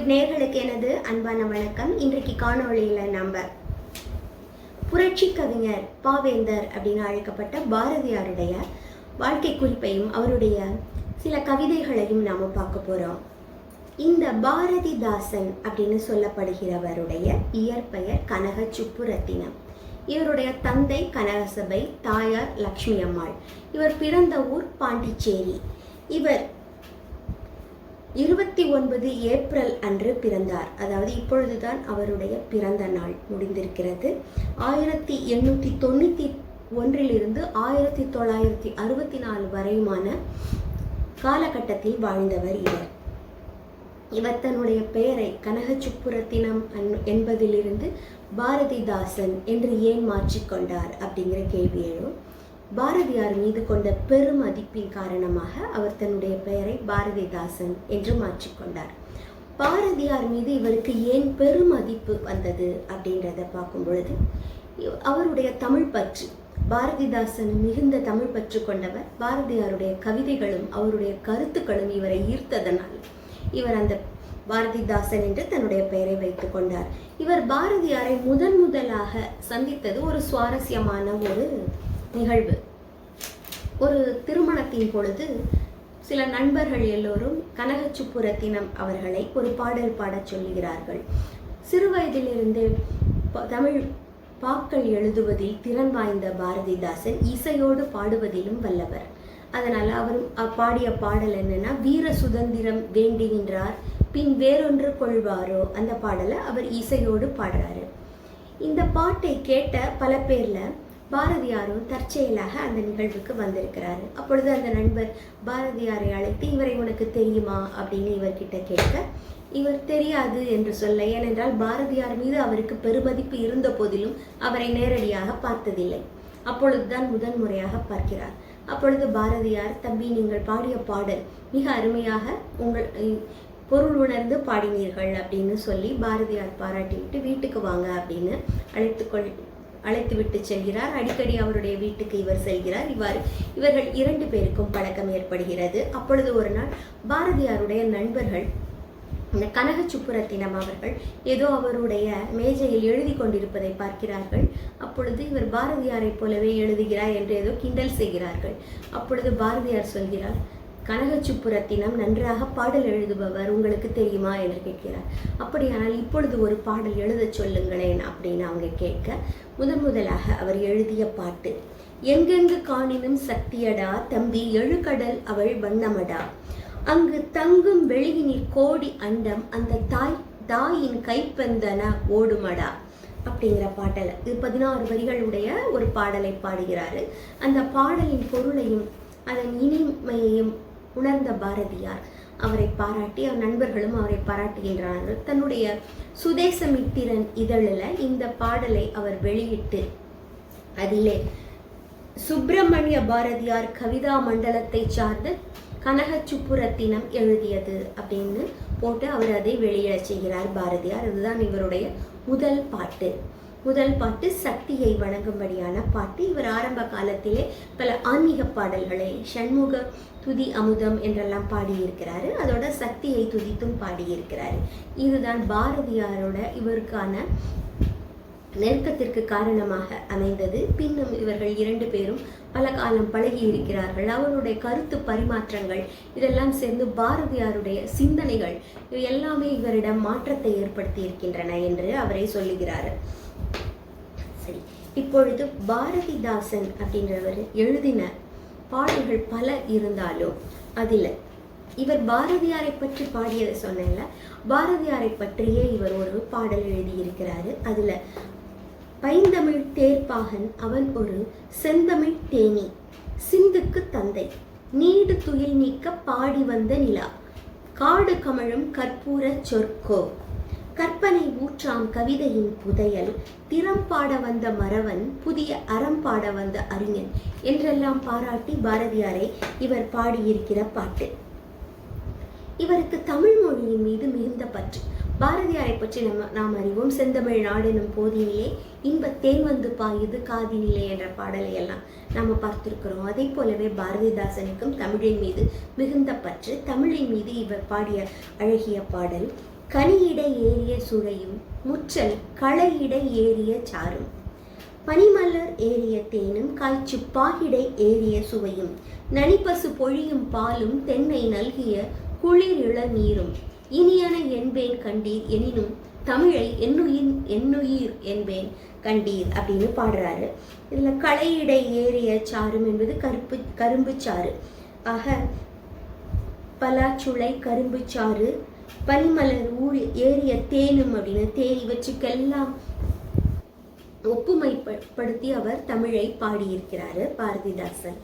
நேயர்களுக்கு எனது அன்பான வணக்கம். இன்றைக்கு காணொளியில் நம்ம புரட்சி கவிஞர் பாவேந்தர் அப்படின்னு அழைக்கப்பட்ட பாரதியாருடைய வாழ்க்கை குறிப்பையும் அவருடைய சில கவிதைகளையும் நாம் பார்க்க போகிறோம். இந்த பாரதிதாசன் அப்படின்னு சொல்லப்படுகிறவருடைய இயற்பெயர் கனக சுப்புரத்தினம். இவருடைய தந்தை கனகசபை, தாயார் லக்ஷ்மி அம்மாள். இவர் பிறந்த ஊர் பாண்டிச்சேரி. இவர் 29 ஏப்ரல் அன்று பிறந்தார். அதாவது இப்பொழுதுதான் அவருடைய பிறந்த நாள் முடிந்திருக்கிறது. 1891 1964 வரையுமான காலகட்டத்தில் வாழ்ந்தவர் இவர். இவர் தன்னுடைய பெயரை கனக சுப்புரத்தினம் என்பதிலிருந்து பாரதிதாசன் என்று ஏன் மாற்றிக்கொண்டார் அப்படிங்கிற கேள்வி எழும். பாரதியார் மீது கொண்ட பெருமதிப்பின் காரணமாக அவர் தன்னுடைய பெயரை பாரதிதாசன் என்று மாற்றிக்கொண்டார். பாரதியார் மீது இவருக்கு ஏன் பெருமதிப்பு வந்தது அப்படின்றத பார்க்கும் பொழுது அவருடைய தமிழ் பற்று, பாரதிதாசன் மிகுந்த தமிழ் பற்று கொண்டவர். பாரதியாருடைய கவிதைகளும் அவருடைய கருத்துக்களும் இவரை ஈர்த்ததனால் இவர் அந்த பாரதிதாசன் என்று தன்னுடைய பெயரை வைத்துக் கொண்டார். இவர் பாரதியாரை முதலாக சந்தித்தது ஒரு சுவாரஸ்யமான ஒரு நிகழ்வு. ஒரு திருமணத்தின் பொழுது சில நண்பர்கள் எல்லோரும் கனக சுப்புரத்தினம் அவர்களை ஒரு பாடல் பாடச் சொல்லுகிறார்கள். சிறு வயதிலிருந்து தமிழ் பாக்கள் எழுதுவதில் திறன் வாய்ந்த பாரதிதாசன் இசையோடு பாடுவதிலும் வல்லவர். அதனால அவர் பாடிய பாடல் என்னன்னா, வீர சுதந்திரம் வேண்டி நின்றார் பின் வேறொன்று கொள்வாரோ, அந்த பாடலை அவர் இசையோடு பாடுறாரு. இந்த பாட்டை கேட்ட பல பேர்ல பாரதியாரும் தற்செயலாக அந்த நிகழ்வுக்கு வந்திருக்கிறாரு. அப்பொழுது அந்த நண்பர் பாரதியாரை அழைத்து, இவரை உனக்கு தெரியுமா அப்படின்னு இவர்கிட்ட கேட்க, இவர் தெரியாது என்று சொல்ல. ஏனென்றால் பாரதியார் மீது அவருக்கு பெருமதிப்பு இருந்த போதிலும் அவரை நேரடியாக பார்த்ததில்லை. அப்பொழுதுதான் முதன்முறையாக பார்க்கிறார். அப்பொழுது பாரதியார், தம்பி, நீங்கள் பாடிய பாடல் மிக அருமையாக உங்கள் பொருள் உணர்ந்து பாடினீர்கள் அப்படின்னு சொல்லி பாரதியார் பாராட்டிவிட்டு வீட்டுக்கு வாங்க அப்படின்னு அழைத்து விட்டு செல்கிறார். அடிக்கடி அவருடைய வீட்டுக்கு இவர் செல்கிறார். இவர்கள் 2 பேருக்கும் பழக்கம் ஏற்படுகிறது. அப்பொழுது ஒரு நாள் பாரதியாருடைய நண்பர்கள் இந்த கனக சுப்புரத்தினம் அவர்கள் ஏதோ அவருடைய மேஜையில் எழுதி கொண்டிருப்பதை பார்க்கிறார்கள். அப்பொழுது இவர் பாரதியாரை போலவே எழுதுகிறார் என்று ஏதோ கிண்டல் செய்கிறார்கள். அப்பொழுது பாரதியார் சொல்கிறார், கனக சுப்புரத்தினம் நன்றாக பாடல் எழுதுபவர், உங்களுக்கு தெரியுமா என்று கேட்கிறார். அப்படியானால் இப்பொழுது ஒரு பாடல் எழுத சொல்லுங்களேன் அப்படின்னு அவங்க கேட்க, முதலாக அவர் எழுதிய பாட்டு, எங்கெங்கு காணினும் சக்தியடா தம்பி எழுகடல் அவள் வண்ணமடா, அங்கு தங்கும் வெளியினிற் கோடி அண்டம் அந்த தாயின் கைப்பந்தன ஓடுமடா அப்படிங்கிற பாடல். இது 16 வரிகளுடைய ஒரு பாடலை பாடுகிறாரு. அந்த பாடலின் பொருளையும் அதன் இனிமையையும் உணர்ந்த பாரதியார் அவரை பாராட்டி, அவர் நண்பர்களும் அவரை பாராட்டுகின்றார்கள். தன்னுடைய சுதேசமித்திரன் இதழில் இந்த பாடலை அவர் வெளியிட்டு அதிலே சுப்பிரமணிய பாரதியார் கவிதா மண்டலத்தை சார்ந்த கனக சுப்புரத்தினம் எழுதியது அப்படின்னு போட்டு அவர் அதை வெளியிடச் செய்கிறார் பாரதியார். இதுதான் இவருடைய முதல் பாட்டு சக்தியை வணங்கும்படியான பாட்டு. இவர் ஆரம்ப காலத்திலே பல ஆன்மீக பாடல்களை, ஷண்முக துதி அமுதம் என்றெல்லாம் பாடியிருக்கிறாரு. அதோட சக்தியை துதித்தும் பாடியிருக்கிறாரு. இதுதான் பாரதியாரோட இவருக்கான நெருக்கத்திற்கு காரணமாக அமைந்தது. பின்னும் இவர்கள் 2 பேரும் பல காலம் பழகி இருக்கிறார்கள். அவருடைய கருத்து பரிமாற்றங்கள் இதெல்லாம் சேர்ந்து பாரதியாருடைய சிந்தனைகள் இவை எல்லாமே இவரிடம் மாற்றத்தை ஏற்படுத்தி இருக்கின்றன என்று அவரை சொல்லுகிறார். சரி, இப்பொழுது பாரதிதாசன் அப்படின்றவர் எழுதின பாடல்கள் பல இருந்தாலும் அதில் இவர் பாரதியாரை பற்றி பாடியதை சொன்னேன்ல, பாரதியாரை பற்றியே இவர் ஒரு பாடல் எழுதியிருக்கிறாரு. அதில் பைந்தமிழ் தேர்ப்பாகன் அவன் ஒரு செந்தமிழ் தேனி, சிந்துக்கு தந்தை, நீடு துயில் நீக்க பாடி வந்த நிலா, காடு கமழும் கற்பூர சொற்கோ, கற்பனை ஊற்றாம் கவிதையின் புதையல், திறம் பாட வந்த மறவன் புதிய அறம் பாட வந்த அறிஞன் என்றெல்லாம் பாராட்டி பாரதியாரை இவர் பாடியிருக்கிற பாட்டு. இவருக்கு தமிழ் மொழியின் மீது மிகுந்த பற்று. பாரதியாரை பற்றி நாம் அறிவோம். செந்தமிழ் நாடெனும் போதினிலே இன்பத்தேன் வந்து பாயுது காதினிலே என்ற பாடலை எல்லாம் நாம் பார்த்திருக்கிறோம். அதே போலவே பாரதிதாசனுக்கும் தமிழின் மீது மிகுந்த பற்று. தமிழின் மீது இவர் பாடிய அழகிய பாடல் கனியிடை ஏறிய சுளையும் முற்றல் களையிடை ஏறிய சாரும் பனிமலர் ஏறிய தேனும் காய்ச்சு பாகிடை ஏறிய சுவையும் நனிப்பசு பொழியும் பாலும் தென்னை நல்கிய குளிர் இள நீரும் இனியன என்பேன் கண்டீர் எனினும் தமிழை என்னுயிர் என்பேன் கண்டீர் அப்படின்னு பாடுறாரு. இதுல களையிடை ஏறிய சாரும் என்பது கரும்பு சாறு. ஆக பலாச்சுளை கரும்பு சாறு, பனிமலர் ஏறிய தேனும் அப்படின்னு தேன் இவற்றுக்கெல்லாம் ஒப்புமைப்படுத்தி அவர் தமிழை பாடியிருக்கிறாரு பாரதிதாசன்.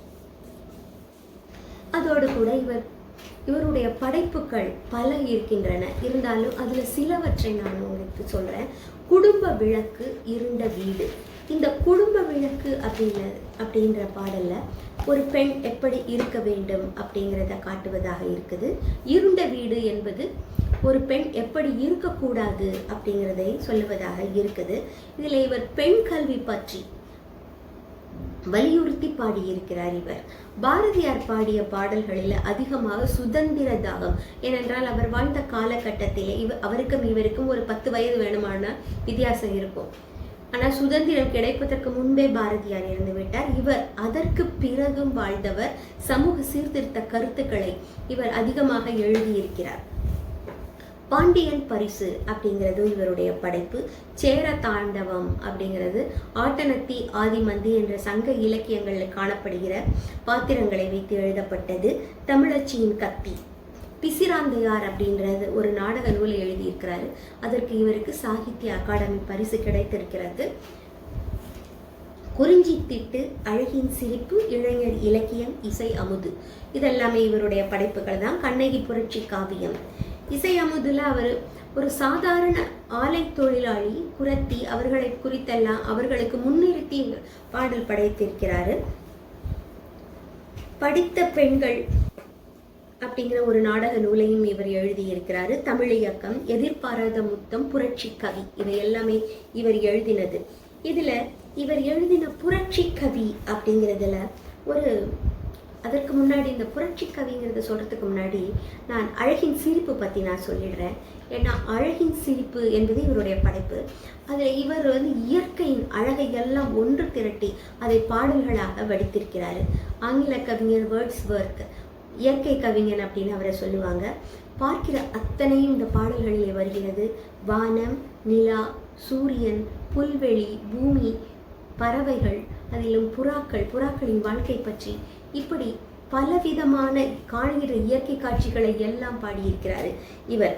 அதோடு கூட இவருடைய படைப்புகள் பல இருக்கின்றன. இருந்தாலும் அதுல சிலவற்றை நான் உங்களுக்கு சொல்றேன். குடும்ப விளக்கு இருண்ட வீடு. இந்த குடும்ப விளக்கு அப்படின்ற பாடல்ல ஒரு பெண் எப்படி இருக்க வேண்டும் அப்படிங்கிறத காட்டுவதாக இருக்குது. இருண்ட வீடு என்பது ஒரு பெண் எப்படி இருக்கக்கூடாது அப்படிங்கிறதை சொல்லுவதாக இருக்குது. இதுல இவர் பெண் கல்வி பற்றி வலியுறுத்தி பாடியிருக்கிறார். இவர் பாரதியார் பாடிய பாடல்களில் அதிகமாக சுதந்திர தாகம். ஏனென்றால் அவர் வாழ்ந்த காலகட்டத்திலே அவருக்கும் இவருக்கும் ஒரு 10 வயது வேணுமான வித்தியாசம் இருக்கும். ஆனால் சுதந்திரம் கிடைப்பதற்கு முன்பே பாரதியார் இறந்து விட்டார். இவர் அதற்கு பிறகும் வாழ்ந்தவர். சமூக சீர்திருத்த கருத்துக்களை இவர் அதிகமாக எழுதியிருக்கிறார். பாண்டியன் பரிசு அப்படிங்கிறது இவருடைய படைப்பு. சேர தாண்டவம் அப்படிங்கிறது ஆட்டனத்தி ஆதிமந்தி என்ற சங்க இலக்கியங்களில் காணப்படுகிற பாத்திரங்களை வைத்து எழுதப்பட்டது. தமிழச்சியின் கத்தி. பிசிராந்தையார் அப்படின்றது ஒரு நாடக நூலை எழுதியிருக்கிறாரு. அதற்கு இவருக்கு சாகித்ய அகாடமி பரிசு கிடைத்திருக்கிறது. குறிஞ்சி திட்டு, அழகின் சிரிப்பு, இளைஞர் இலக்கியம், இசை அமுது இதெல்லாமே இவருடைய படைப்புகள் தான். கண்ணகி புரட்சி காவியம். இசை அமுதுல அவர் ஒரு சாதாரண ஆலை தொழிலாளி குரத்தி அவர்களை குறித்தெல்லாம் அவர்களுக்கு முன்னிறுத்தி பாடல் படைத்திருக்கிறாரு. படித்த பெண்கள் அப்படிங்கிற ஒரு நாடக நூலையும் இவர் எழுதியிருக்கிறாரு. தமிழ் இயக்கம், எதிர்பாராத முத்தம், புரட்சி கவி இவை எல்லாமே இவர் எழுதினது. இதுல இவர் எழுதின புரட்சி கவி அப்படிங்கிறதுல அதற்கு முன்னாடி இந்த புரட்சி கவிங்கிறத சொல்றதுக்கு முன்னாடி நான் அழகின் சிரிப்பு பத்தி நான் சொல்லிடுறேன். ஏன்னா அழகின் சிரிப்பு என்பது இவருடைய படைப்பு. அதில் இவர் இயற்கையின் அழகை எல்லாம் ஒன்று திரட்டி அதை பாடல்களாக வடித்திருக்கிறாரு. ஆங்கில கவிஞர் வேர்ட்ஸ்வொர்த் இயற்கை கவிஞன் அப்படின்னு அவரை சொல்லுவாங்க. பார்க்கிற அத்தனையும் இந்த பாடல்களிலே வருகிறது. வானம், நிலா, சூரியன், புல்வெளி, பூமி, பறவைகள், அதிலும் புறாக்களின் வாழ்க்கை பற்றி இப்படி பலவிதமான காணுகிற இயற்கை காட்சிகளை எல்லாம் பாடியிருக்கிறாரு இவர்.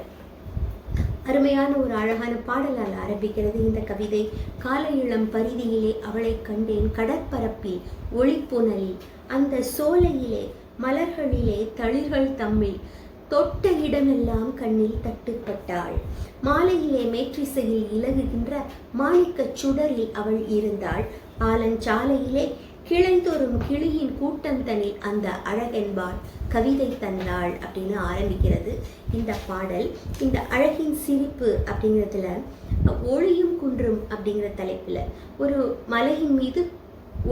அருமையான ஒரு அழகான பாடலால் ஆரம்பிக்கிறது இந்த கவிதை. காலை இளம் பரிதியிலே அவளை கண்டேன், கடற்பரப்பில் ஒளிப்புணலில், அந்த சோலையிலே மலர்களிலே தளிர்கள் தம்மில், தொட்ட இடமெல்லாம் கண்ணில் தட்டுப்பட்டாள். மாலையிலே மேற்றிசையில் இலகுகின்ற மாணிக்கச் சுடரில் அவள் இருந்தாள். ஆலஞ்சாலையிலே கிளைந்தோறும் கிளியின் கூட்டம் தனில் அந்த அழகென்பாள் கவிதை தந்தாள் அப்படின்னு ஆரம்பிக்கிறது இந்த பாடல். இந்த அழகின் சிரிப்பு அப்படிங்கிறதுல ஒளியும் குன்றும் அப்படிங்கிற தலைப்புல ஒரு மலையின் மீது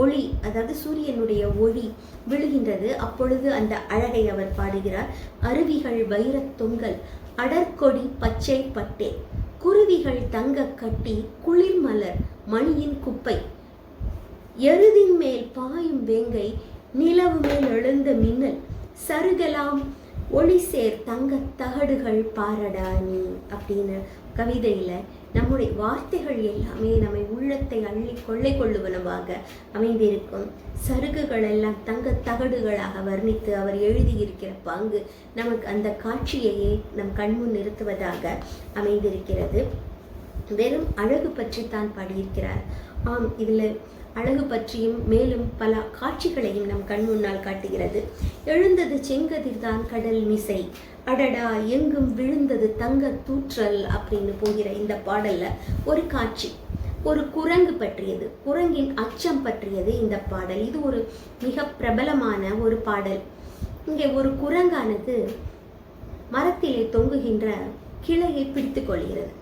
ஒளி, அதாவது சூரியனுடைய ஒளி விழுகின்றது. அப்பொழுது அந்த அழகை அவர் பாடுகிறார். அருவிகள் வைரத் தொங்கல், அடற்கொடி பச்சை பட்டே, குருவிகள் தங்க கட்டி, குளிர்மலர் மணியின் குப்பை, எருதின் மேல் பாயும் வேங்கை, நிலவு மேல் எழுந்த மின்னல், சருகலாம் ஒளி சேர் தங்க தகடுகள் பாரடா நீ அப்படின்னு கவிதையில நம்முடைய வார்த்தைகள் எல்லாமே நம்மை உள்ளத்தை அள்ளி கொள்ளை கொள்ளுவனவாக அமைந்திருக்கும். சருகுகள் எல்லாம் தங்க தகடுகளாக வர்ணித்து அவர் எழுதியிருக்கிற பாங்கு நமக்கு அந்த காட்சியையே நம் கண்முன் நிறுத்துவதாக அமைந்திருக்கிறது. வெறும் அழகு பற்றி தான் பாடியிருக்கிறார். ஆம், இதுல அழகு பற்றியும் மேலும் பல காட்சிகளையும் நம் கண் முன்னால் காட்டுகிறது. எழுந்தது செங்கதிர்தான் கடல் மிசை, அடடா எங்கும் விழுந்தது தங்க தூற்றல் அப்படின்னு போகிற இந்த பாடல்ல ஒரு காட்சி, ஒரு குரங்கு பற்றியது, குரங்கின் அச்சம் பற்றியது இந்த பாடல். இது ஒரு மிக பிரபலமான ஒரு பாடல். இங்கே ஒரு குரங்கானது மரத்திலே தொங்குகின்ற கிளையை பிடித்து கொள்கிறது.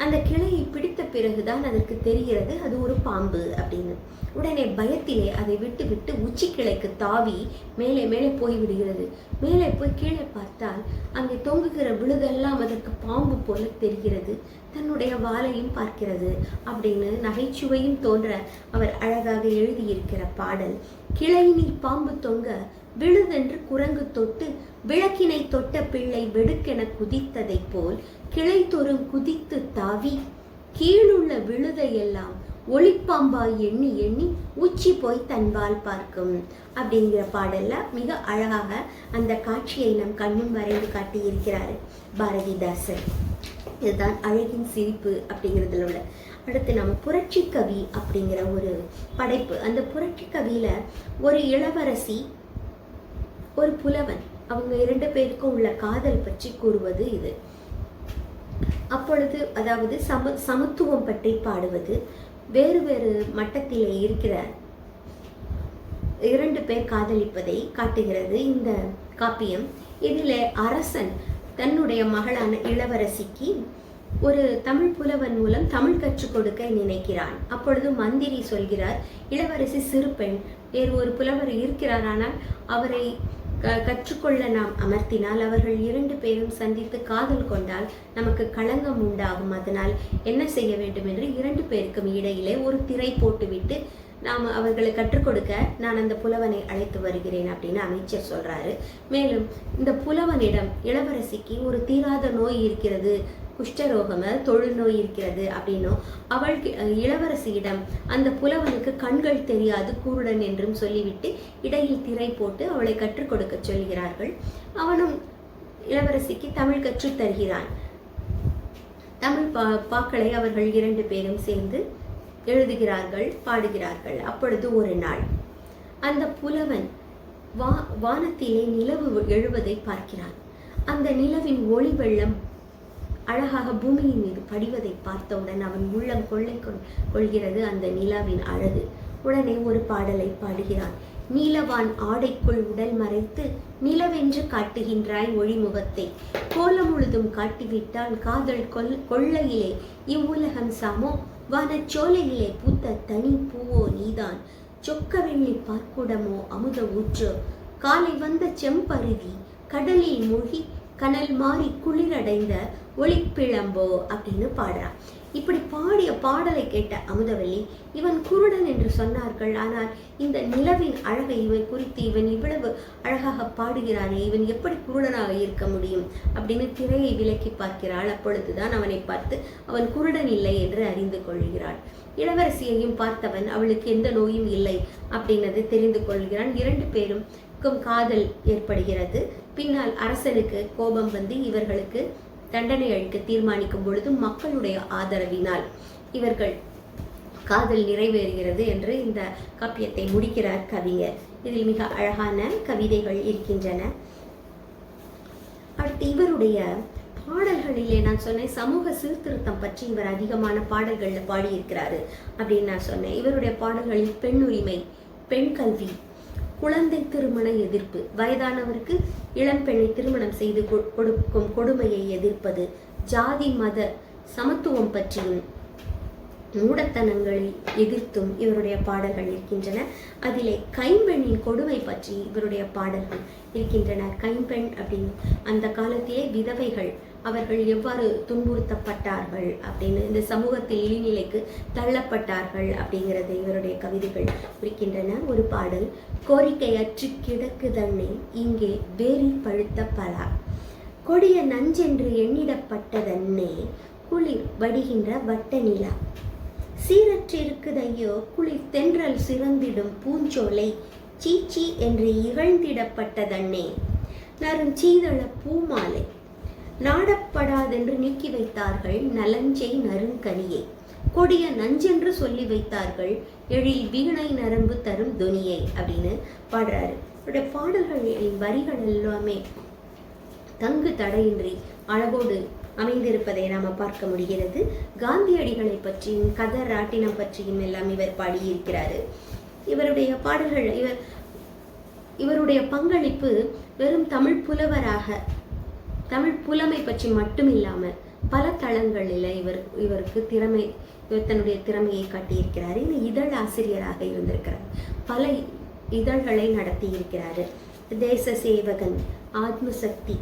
அந்த கிளையை பிடித்த பிறகுதான் அதற்கு தெரிகிறது அது ஒரு பாம்பு அப்படின்னு. உடனே பயத்திலே அதை விட்டு விட்டு உச்சி கிளைக்கு தாவி மேலே மேலே போய்விடுகிறது. மேலே போய் கீழே பார்த்தால் அங்கே தொங்குகிற விழுதெல்லாம் அதற்கு பாம்பு போல தெரிகிறது. தன்னுடைய வாலையும் பார்க்கிறது அப்படின்னு நகைச்சுவையும் தோன்ற அவர் அழகாக எழுதியிருக்கிற பாடல். கிளையினில் பாம்பு தொங்க விழுதென்று குரங்கு தொட்டு விளக்கினை தொட்ட பிள்ளை வெடுக்கென குதித்ததை போல் கிளை தோறும் குதித்து தாவி கீழுள்ள விழுதையெல்லாம் ஒளிப்பாம்பாய் எண்ணி எண்ணி உச்சி போய் தன்பால் பார்க்கும் அப்படிங்கிற பாடல்ல மிக அழகாக அந்த காட்சியை நம் கண்முன் வரைந்து காட்டியிருக்கிறாரு பாரதிதாசன். இதுதான் அழகின் சிரிப்பு அப்படிங்கிறதுல உள்ள. அடுத்து நம்ம புரட்சி கவி அப்படிங்கிற ஒரு படைப்பு. அந்த புரட்சி கவியில ஒரு இளவரசி ஒரு புலவன், அவங்க 2 பேருக்கும் உள்ள காதல் பற்றி கூறுவது இது. அப்பொழுது அதாவது சமத்துவம் பற்றி பாடுவது. வேறு வேறு மட்டத்திலே இருக்கிற 2 பேர் காதலிப்பதை காட்டுகிறது இந்த காப்பியம். இதிலே அரசன் தன்னுடைய மகளான இளவரசிக்கு ஒரு தமிழ் புலவன் மூலம் தமிழ் கற்றுக் கொடுக்க நினைக்கிறான். அப்பொழுது மந்திரி சொல்கிறார், இளவரசி சிறு பெண், வேறு ஒரு புலவர் இருக்கிறார், ஆனால் அவரை கற்றுக்கொள்ள நாம் அமர்த்தினால் அவர்கள் 2 பேரும் சந்தித்து காதல் கொண்டால் நமக்கு களங்கம் உண்டாகும். அதனால் என்ன செய்ய வேண்டும் என்று 2 பேருக்கும் இடையிலே ஒரு திரை போட்டுவிட்டு நாம் அவர்களை கற்றுக் கொடுக்க நான் அந்த புலவனை அழைத்து வருகிறேன் அப்படின்னு அமைச்சர் சொல்றாரு. மேலும் இந்த புலவனிடம் இளவரசிக்கு ஒரு தீராத நோய் இருக்கிறது, குஷ்டரோகம், தொழுநோய் இருக்கிறது அப்படின்னும், இளவரசியிடம் அந்த புலவனுக்கு கண்கள் தெரியாது, கூருடன் என்றும் சொல்லிவிட்டு இடையில் திரை போட்டு அவளை கற்றுக் கொடுக்க சொல்கிறார்கள். அவனும் இளவரசிக்கு தமிழ் கற்றுத் தருகிறான். தமிழ் பாக்களை அவர்கள் 2 பேரும் சேர்ந்து எழுதுகிறார்கள், பாடுகிறார்கள். அப்பொழுது ஒரு நாள் அந்த புலவன் வானத்திலே நிலவு எழுவதை பார்க்கிறான். அந்த நிலவின் ஒளி வெள்ளம் அழகாக பூமியின் மீது படிவதை பார்த்தவுடன் அவன் உள்ளம் கொள்கிறது அந்த நிலாவின் அழகு. உடனே ஒரு பாடலை பாடுகிறான். நீலவான் ஆடைக்குள் உடல் மறைத்து நிலவென்று காட்டுகின்றாய் ஒளிமுகத்தை, கோலம் முழுதும் காட்டிவிட்டால் காதல் கொள்ளையிலே இவ்வுலகம் சாமோ, வானச்சோலையிலே பூத்த தனி பூவோ நீதான், சொக்க வெள்ளி பார்க்குடமோ அமுத ஊற்றோ, காலை வந்த செம்பருவி கடலில் மூழ்கி கனல் மாறி குளிரடைந்த ஒளிப்பிழம்போ அப்படின்னு பாடுறான். இப்படி பாடிய பாடலை கேட்ட அமுதவல்லி, இவன் குருடன் என்று சொன்னார்கள், ஆனால் இந்த நிலவின் அழகை இவன் குறித்து இவன் இவ்வளவு அழகாக பாடுகிறானே, இவன் எப்படி குருடனாக இருக்க முடியும் அப்படின்னு திரையை விலக்கி பார்க்கிறாள். அப்பொழுதுதான் அவனை பார்த்து அவன் குருடன் இல்லை என்று அறிந்து கொள்கிறாள். இளவரசியையும் பார்த்தவன் அவளுக்கு எந்த நோயும் இல்லை அப்படின்னது தெரிந்து கொள்கிறான். 2 பேருக்கும் காதல் ஏற்படுகிறது. பின்னால் அரசனுக்கு கோபம் வந்து இவர்களுக்கு தண்டனை அளிக்க தீர்மானிக்கும் பொழுது மக்களுடைய ஆதரவினால் இவர்கள் காதல் நிறைவேறுகிறது என்று இந்த காப்பியத்தை முடிக்கிறார் கவிஞர். இதில் மிக அழகான கவிதைகள் இருக்கின்றன. அடுத்து இவருடைய பாடல்களிலே நான் சொன்னேன், சமூக சீர்திருத்தம் பற்றி இவர் அதிகமான பாடல்களில் பாடியிருக்கிறாரு அப்படின்னு நான் சொன்னேன். இவருடைய பாடல்களில் பெண் உரிமை, பெண் கல்வி, குழந்தை திருமண எதிர்ப்பு, வயதானவருக்கு இளம் பெண்ணை திருமணம் செய்து கொடுக்கும் கொடுமையை எதிர்ப்பது, ஜாதி மத சமத்துவம் பற்றியும் மூடத்தனங்களை எதிர்த்தும் இவருடைய பாடல்கள் இருக்கின்றன. அதிலே கைம்பெண்ணின் கொடுமை பற்றி இவருடைய பாடல்கள் இருக்கின்றன. கைம்பெண் அப்படின்னு அந்த காலத்திலே விதவைகள் அவர்கள் எவ்வாறு துன்புறுத்தப்பட்டார்கள் அப்படின்னு, இந்த சமூகத்தில் இழிநிலைக்கு தள்ளப்பட்டார்கள் அப்படிங்கிறது இவருடைய கவிதைகள் குறிக்கின்றன. ஒரு பாடல், கோரிக்கையற்று கிடக்குதன்னே இங்கே வேரி பழுத்த பலா, கொடிய நஞ்சென்று எண்ணிடப்பட்டதன்னே குளிர் வடிகின்ற வட்ட நிலா, சீரற்றிருக்குதையோ குளிர் தென்றல் சிறந்திடும் பூஞ்சோலை, சீச்சி என்று இகழ்ந்திடப்பட்டதன்னே நறுஞ்சீதள பூமாலை, நாடப்படாதென்று நீக்கி வைத்தார்கள் நலஞ்சை நறுங்கனியை, கொடிய நஞ்சென்று சொல்லி வைத்தார்கள் எழில் வீணை நரம்பு தரும் துனியை அப்படின்னு பாடுறாரு. அவருடைய பாடல்களின் வரிகள் எல்லாமே தங்கு தடையின்றி அழகோடு அமைந்திருப்பதை நாம பார்க்க முடிகிறது. காந்தியடிகளை பற்றியும் கதர் ராட்டினம் பற்றியும் எல்லாம் இவர் பாடியிருக்கிறாரு. இவருடைய பாடல்கள் இவருடைய பங்களிப்பு வெறும் தமிழ் புலவராக, தமிழ் புலமை பற்றி மட்டும் இல்லாமல் பல தளங்களில் இவருக்கு இவர் தன்னுடைய திறமையை காட்டியிருக்கிறார். இது இதழ் ஆசிரியராக இருந்திருக்கிறார். பல இதழ்களை நடத்தி இருக்கிறாரு. தேச சேவகன், ஆத்மசக்தி,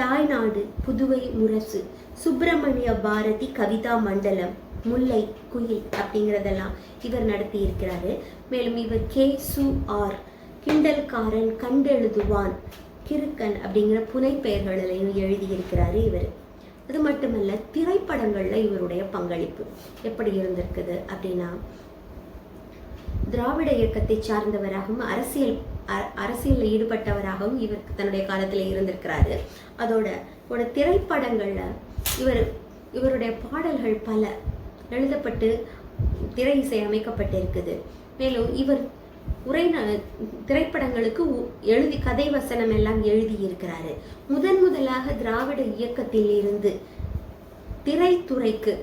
தாய்நாடு, புதுவை முரசு, சுப்பிரமணிய பாரதி, கவிதா மண்டலம், முல்லை, குயில் அப்படிங்கிறதெல்லாம் இவர் நடத்தி இருக்கிறாரு. மேலும் இவர் KSUR, கிண்டல்காரன், கண்டெழுதுவான், கிறுக்கன் அப்படிங்கிற புனை பெயர்களையும் எழுதியிருக்கிறாரு இவர். அது மட்டுமல்ல, திரைப்படங்கள்ல இவருடைய பங்களிப்பு எப்படி இருந்திருக்குது அப்படின்னா, திராவிட இயக்கத்தை சார்ந்தவராகவும் அரசியலில் ஈடுபட்டவராகவும் இவர் தன்னுடைய காலத்தில் இருந்திருக்கிறாரு. அதோட திரைப்படங்கள்ல இவருடைய பாடல்கள் பல எழுதப்பட்டு திரை இசை அமைக்கப்பட்டிருக்குது. மேலும் இவர் திரைப்படங்களுக்கு கதை வசனம் எல்லாம் எழுதி இருக்கிறாரு. முதலாக திராவிட இயக்கத்தில் இருந்து திரைத்துறைக்கு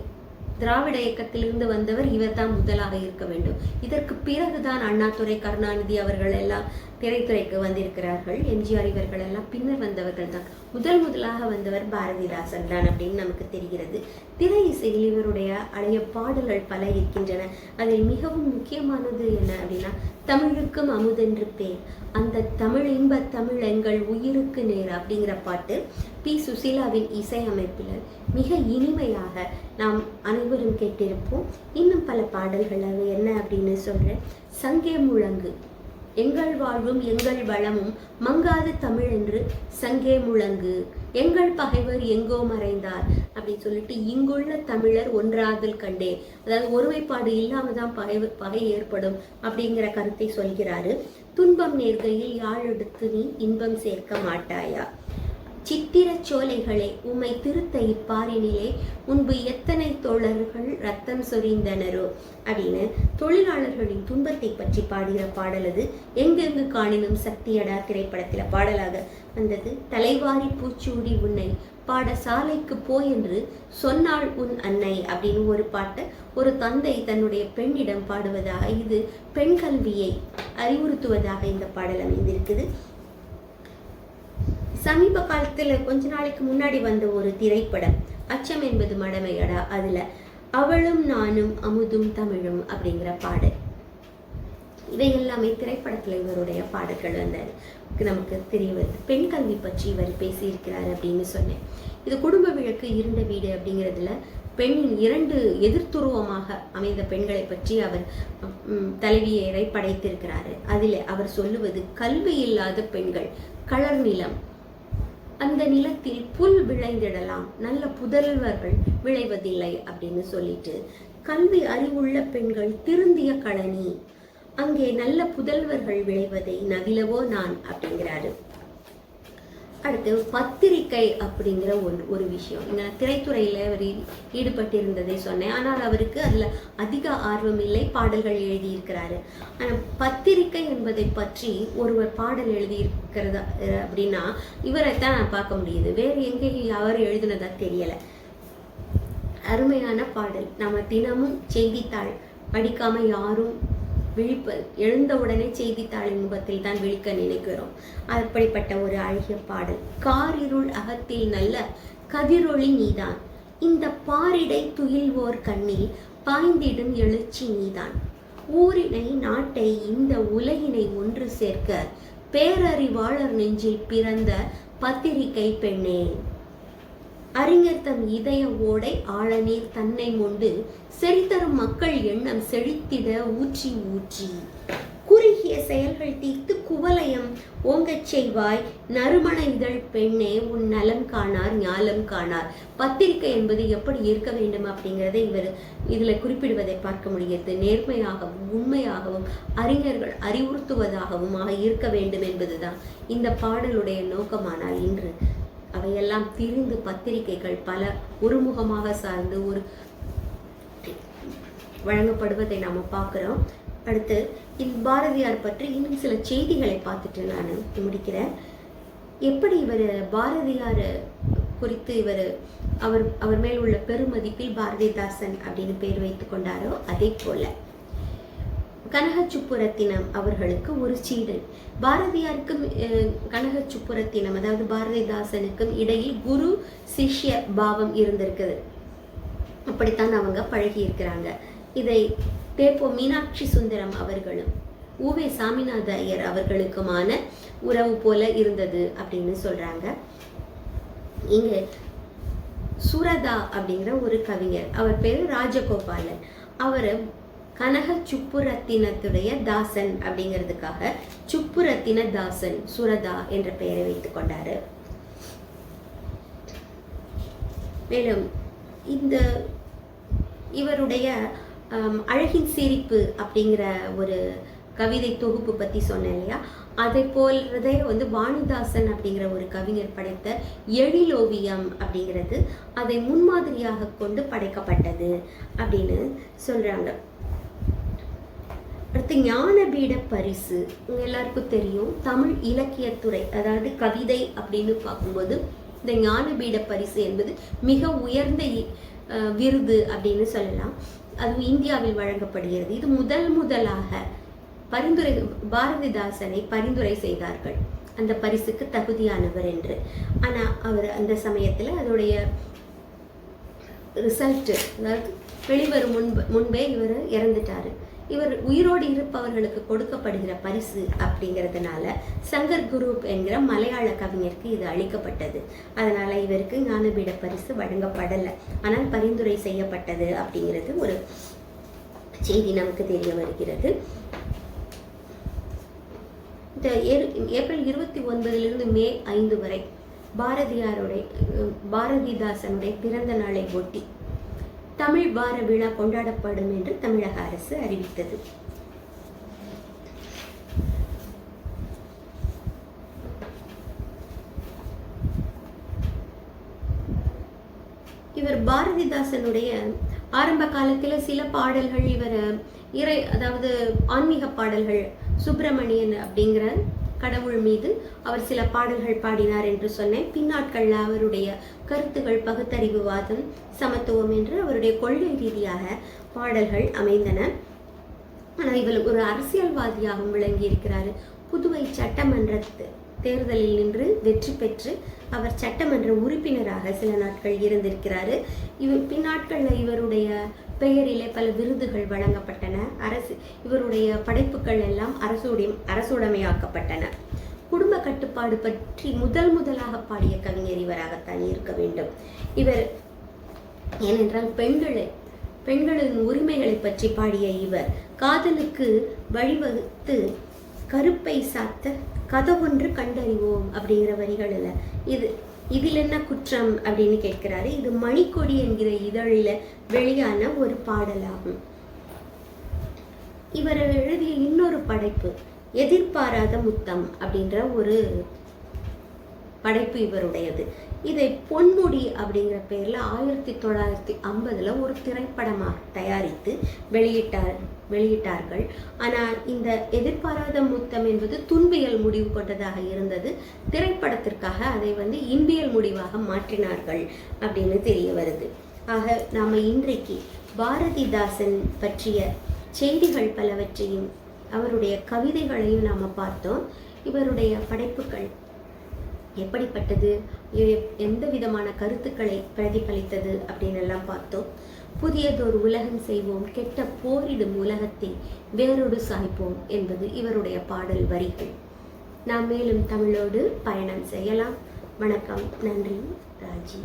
திராவிட இயக்கத்திலிருந்து வந்தவர் இவர் தான் முதலாக இருக்க வேண்டும். இதற்கு பிறகுதான் அண்ணாதுரை, கருணாநிதி அவர்கள் எல்லாம் திரைத்துறைக்கு வந்திருக்கிறார்கள். எம்ஜிஆர் இவர்கள் எல்லாம் பின்னர் வந்தவர்கள் தான். முதலாக வந்தவர் பாரதிதாசன் தான் அப்படின்னு நமக்கு தெரிகிறது. திரை இசையில் இவருடைய அடைய பாடல்கள் பல இருக்கின்றன. அதில் மிகவும் முக்கியமானது என்ன அப்படின்னா, தமிழுக்கும் அமுதென்று பேர், அந்த தமிழ் இன்ப தமிழ் எங்கள் உயிருக்கு நேர் அப்படிங்கிற பாட்டு பி. சுசீலாவின் இசையமைப்பில் மிக இனிமையாக நாம் அனைவரும் கேட்டிருப்போம். இன்னும் பல பாடல்கள் அது என்ன அப்படின்னு சொல்றேன். சங்கே முழங்கு, எங்கள் வாழ்வும் எங்கள் வளமும் மங்காத தமிழ் என்று சங்கே முழங்கு, எங்கள் பகைவர் எங்கோ மறைந்தார் அப்படின்னு சொல்லிட்டு, இங்குள்ள தமிழர் ஒன்றாதல் கண்டே, அதாவது ஒருமைப்பாடு இல்லாம தான் பகை ஏற்படும் அப்படிங்கிற கருத்தை சொல்கிறாரு. துன்பம் நேர்கையில் யாழ் எடுத்து நீ இன்பம் சேர்க்க மாட்டாயா, சித்திர சோலைகளே உம்மை திருத்த இப்பாரினிலே முன்பு எத்தனை தோழர்கள் ரத்தம் சொரிந்தனரோ அப்படின்னு தொழிலாளர்களின் துன்பத்தை பற்றி பாடுகிற பாடல் அது. எங்கெங்கு காணினும் சக்தியடா திரைப்படத்தில் பாடலாக வந்தது. தலைவாரி பூச்சூடி உன்னை பாடசாலைக்கு போய் என்று சொன்னாள் உன் அன்னை அப்படின்னு ஒரு பாட்டை ஒரு தந்தை தன்னுடைய பெண்ணிடம் பாடுவதாக, இது பெண் கல்வியை அறிவுறுத்துவதாக இந்த பாடல் அமைந்திருக்குது. சமீப காலத்துல கொஞ்ச நாளைக்கு முன்னாடி வந்த ஒரு திரைப்படம் அச்சம் என்பது மடமையடா, அதுல அவளும் நானும் அமுதும் தமிழும் அப்படிங்கிற பாடல், இவை எல்லாமே திரைப்படத்துல இவருடைய பாடல்கள் வந்தாரு நமக்கு தெரிய வருது. பெண் கல்வி பற்றி இவர் பேசியிருக்கிறார் அப்படின்னு சொன்னேன். இது குடும்ப விளக்கு இருண்ட வீடு அப்படிங்கிறதுல பெண்ணின் இரண்டு எதிர்த்துருவமாக அமைந்த பெண்களை பற்றி அவர் தலைவியரை படைத்திருக்கிறாரு. அதில் அவர் சொல்லுவது, கல்வி இல்லாத பெண்கள் களர் நிலம், அந்த நிலத்தில் புல் விளைந்திடலாம், நல்ல புதல்வர்கள் விளைவதில்லை அப்படின்னு சொல்லிட்டு, கல்வி அறிவுள்ள பெண்கள் திருந்திய களனி, அங்கே நல்ல புதல்வர்கள் விளைவதை நவிலவோ நான் அப்படிங்கிறாரு. அடுத்து பத்திரிகை அப்படிங்கிற ஒரு விஷயம். இங்க திரைத்துறையில அவர் ஈடுபட்டிருந்ததை சொன்னேன். ஆனால் அவருக்கு அதுல அதிக ஆர்வம் இல்லை. பாடல்கள் எழுதியிருக்கிறாரு. ஆனால் பத்திரிகை என்பதை பற்றி ஒருவர் பாடல் எழுதியிருக்கிறதா அப்படின்னா இவரைத்தான் நான் பார்க்க முடியுது. வேறு எங்கேயும் அவர் எழுதுனதா தெரியல. அருமையான பாடல். நம்ம தினமும் செய்தித்தாள் படிக்காம யாரும் எழுந்த உடனே செய்தித்தாளின் முகத்தில் தான் விழிக்க நினைக்கிறோம். அப்படிப்பட்ட ஒரு அழகிய பாடல். காரிருள் அகத்தில் நல்ல கதிரொளி நீதான், இந்த பாரிடை துயில்வோர் கண்ணில் பாய்ந்திடும் எழுச்சி நீதான், ஊரினை நாட்டை இந்த உலகினை ஒன்று சேர்க்க பேரறிவாளர் நெஞ்சில் பிறந்த பத்திரிகை பெண்ணே, அறிஞர் தம் இதய ஓடை ஆழநீர் தன்னை கொண்டு செறித்தரும் மக்கள் எண்ணம் செழித்திட ஊற்றி ஊற்றி குறுகிய செயல்கள் தீர்த்து குவலயம் ஓங்கச் செய்வாய் நறுமண இதழ் பெண்ணே உன் நலம் காணார் ஞாலம் காணார். பத்திரிகை என்பது எப்படி இருக்க வேண்டும் அப்படிங்கிறத இவர் இதுல குறிப்பிடுவதை பார்க்க முடிகிறது. நேர்மையாகவும் உண்மையாகவும் அறிஞர்கள் அறிவுறுத்துவதாகவும் இருக்க வேண்டும் என்பதுதான் இந்த பாடலுடைய நோக்கமானால் இன்று அவையெல்லாம் திரிந்து பத்திரிகைகள் பல ஒருமுகமாக சார்ந்து வழங்கப்படுவதை நாம பார்க்கிறோம். அடுத்து பாரதியார் பற்றி இன்னும் சில செய்திகளை பார்த்துட்டு நான் முடிக்கிறேன். எப்படி இவர் பாரதியார் குறித்து அவர் மேல் உள்ள பெருமதிப்பில் பாரதிதாசன் அப்படின்னு பேர் வைத்துக் கொண்டாரோ அதே போல கனகச்சுப்புரத்தினம் அவர்களுக்கு ஒரு சீடன். பாரதியாருக்கும் கனகச்சுப்புரத்தினம் அதாவது பாரதிதாசனுக்கும் இடையில் குரு சிஷ்ய பாவம் இருந்திருக்குது. அப்படித்தான் அவங்க பழகி இருக்கிறாங்க. இதை தேப்போ மீனாட்சி சுந்தரம் அவர்களும் ஊவே சாமிநாத ஐயர் அவர்களுக்குமான உறவு போல இருந்தது அப்படின்னு சொல்றாங்க. இங்க சுரதா அப்படிங்கிற ஒரு கவிஞர், அவர் பேரு ராஜகோபாலன். அவர் கனக சுப்புரத்தினத்துடைய தாசன் அப்படிங்கிறதுக்காக சுப்புரத்தின தாசன் சுரதா என்ற பெயரை வைத்துக் கொண்டாரு. மேலும் இந்த இவருடைய அழகின் சிரிப்பு அப்படிங்கிற ஒரு கவிதை தொகுப்பு பத்தி சொன்னேன் இல்லையா, அதை போலதே வாணிதாசன் அப்படிங்கிற ஒரு கவிஞர் படைத்த எழிலோவியம் அப்படிங்கிறது அதை முன்மாதிரியாக கொண்டு படைக்கப்பட்டது அப்படின்னு சொல்றாங்க. அடுத்து ஞானபீட பரிசு உங்க எல்லாருக்கும் தெரியும். தமிழ் இலக்கியத்துறை அதாவது கவிதை அப்படின்னு பார்க்கும்போது இந்த ஞானபீட பரிசு என்பது மிக உயர்ந்த விருது அப்படின்னு சொல்லலாம். அதுவும் இந்தியாவில் வழங்கப்படுகிறது. இது முதலாக பாரதிதாசனை பரிந்துரை செய்தார்கள் அந்த பரிசுக்கு தகுதியானவர் என்று. ஆனா அவர் அந்த சமயத்துல அதோடைய ரிசல்ட் அதாவது வெளிவரும் முன்பே இவர் இறந்துட்டாரு. இவர் உயிரோடு இருப்பவர்களுக்கு கொடுக்கப்படுகிற பரிசு அப்படிங்கிறதுனால சங்கர் குரூப் என்கிற மலையாள கவிஞருக்கு இது அளிக்கப்பட்டது. அதனால இவருக்கு ஞானபீட பரிசு வழங்கப்படலை, ஆனால் பரிந்துரை செய்யப்பட்டது அப்படிங்கிறது ஒரு செய்தி நமக்கு தெரிய வருகிறது. இந்த ஏப்ரல் 29 மே 5 வரை பாரதிதாசனுடைய பிறந்த நாளை ஒட்டி தமிழ் வார விழா கொண்டாடப்படும் என்று தமிழக அரசு அறிவித்தது. இவர் பாரதிதாசனுடைய ஆரம்ப காலத்துல சில பாடல்கள் இவர் அதாவது ஆன்மீக பாடல்கள், சுப்பிரமணியன் அப்படிங்கிற கடவுள் மீது அவர் சில பாடல்கள் பாடினார் என்று சொன்னேன். பின்னாட்கள்ல அவருடைய கருத்துகள் பகுத்தறிவுவாதம், சமத்துவம் என்று அவருடைய கொள்கை ரீதியாக பாடல்கள் அமைந்தன. ஆனால் இவர் ஒரு அரசியல்வாதியாகவும் விளங்கி இருக்கிறாரு. புதுவை சட்டமன்ற தேர்தலில் நின்று வெற்றி பெற்று அவர் சட்டமன்ற உறுப்பினராக சில நாட்கள் இருந்திருக்கிறாரு. பின்னாட்கள்ல இவருடைய பெயரிலே பல விருதுகள் வழங்கப்பட்டன. இவருடைய படைப்புகள் எல்லாம் அரசுடைமையாக்கப்பட்டன. குடும்ப கட்டுப்பாடு பற்றி முதலாக பாடிய கவிஞர் இவராகத்தான் இருக்க வேண்டும். இவர் ஏனென்றால் பெண்களின் உரிமைகளை பற்றி பாடிய இவர் காதலுக்கு வழிவகுத்து கருப்பை சாத்த கதவொன்று கண்டறிவோம் அப்படிங்கிற வரிகளில் இதில் என்ன குற்றம் அப்படின்னு கேட்கிறாரு. இது மணிக்கொடி என்கிற இதழில வெளியான ஒரு பாடலாகும். இவர் எழுதிய இன்னொரு படைப்பு எதிர்பாராத முத்தம் அப்படின்ற ஒரு படைப்பு இவருடையது. இதை பொன்முடி அப்படிங்கிற பேர்ல 1950 ஒரு திரைப்படமாக தயாரித்து வெளியிட்டார்கள். ஆனா இந்த எதிர்பாராத முத்தம் என்பது துன்பியல் முடிவு கொண்டதாக இருந்தது. திரைப்படத்திற்காக அதை இன்பியல் முடிவாக மாற்றினார்கள் அப்படின்னு தெரிய வருது. ஆக நாம இன்றைக்கு பாரதிதாசன் பற்றிய செய்திகள் பலவற்றையும் அவருடைய கவிதைகளையும் நாம பார்த்தோம். இவருடைய படைப்புகள் எப்படிப்பட்டது, எந்த விதமான கருத்துக்களை பிரதிபலித்தது அப்படின்னு எல்லாம் பார்த்தோம். புதியதொரு உலகம் செய்வோம், கெட்ட போரிடும் உலகத்தை வேரோடு சாய்ப்போம் என்பது இவருடைய பாடல் வரிகள். நாம் மேலும் தமிழோடு பயணம் செய்யலாம். வணக்கம், நன்றி, ராஜி.